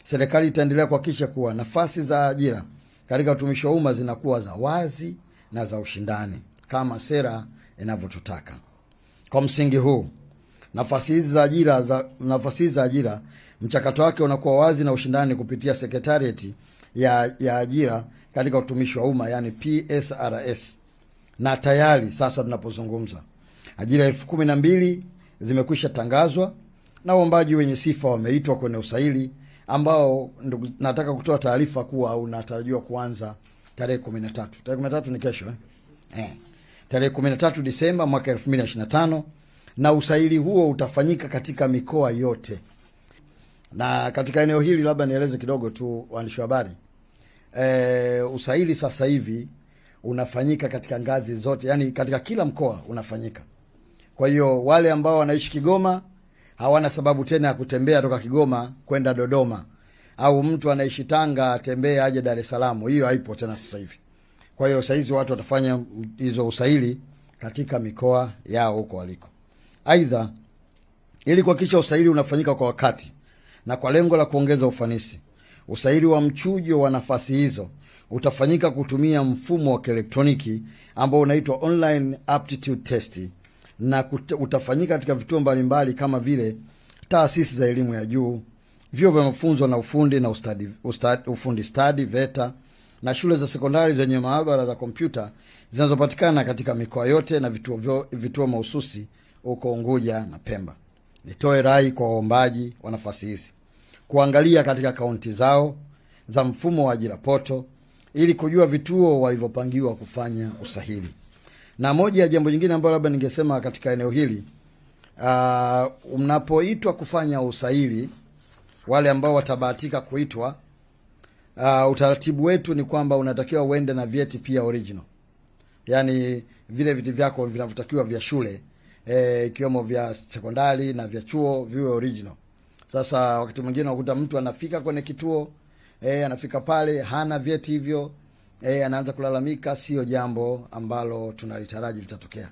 serikali itaendelea kuhakikisha kuwa nafasi za ajira katika utumishi wa umma zinakuwa za wazi na za ushindani kama sera inavyotutaka. Kwa msingi huu, nafasi hizi za ajira mchakato wake unakuwa wazi na ushindani kupitia Sekretarieti ya ajira katika utumishi wa umma, yani PSRS. Na tayari sasa tunapozungumza, ajira 12,000 zimekwisha tangazwa na waombaji wenye sifa wameitwa kwenye usaili, ambao nataka kutoa taarifa kuwa unatarajiwa kuanza tarehe 13. Tarehe 13 ni kesho tarehe 13 Disemba mwaka 2025, na usaili huo utafanyika katika mikoa yote. Na katika eneo hili labda nieleze kidogo tu waandishi wa habari. Usaili sasa hivi unafanyika katika ngazi zote, yani katika kila mkoa unafanyika. Kwa hiyo wale ambao wanaishi Kigoma hawana sababu tena ya kutembea toka Kigoma kwenda Dodoma, au mtu anaishi Tanga atembee aje Dar es Salaam. Hiyo haipo tena sasa hivi. Kwa hiyo sasa hizi watu watafanya hizo usaili katika mikoa yao huko waliko. Aidha, ili kuhakikisha usaili unafanyika kwa wakati na kwa lengo la kuongeza ufanisi, usaili wa mchujo wa nafasi hizo utafanyika kutumia mfumo wa kielektroniki ambao unaitwa online aptitude test, na utafanyika katika vituo mbalimbali kama vile taasisi za elimu ya juu, vyuo vya mafunzo na ufundi na ufundi stadi VETA, na shule za sekondari zenye maabara za kompyuta zinazopatikana katika mikoa yote na vituo mahususi huko Unguja na Pemba. Nitoe rai kwa waombaji wa nafasi hizi kuangalia katika akaunti zao za mfumo wa ajira poto ili kujua vituo walivyopangiwa kufanya usahili. Na moja ya jambo jingine ambalo labda ningesema katika eneo hili, mnapoitwa kufanya usahili, wale ambao watabahatika kuitwa, utaratibu wetu ni kwamba unatakiwa uende na vyeti pia original. Yani vile vyeti vyako vinavyotakiwa vya shule, ikiwemo vya sekondari na vya chuo viwe original. Sasa wakati mwingine unakuta mtu anafika kwenye kituo, anafika pale hana vyeti hivyo, anaanza kulalamika. Sio jambo ambalo tunalitaraji litatokea.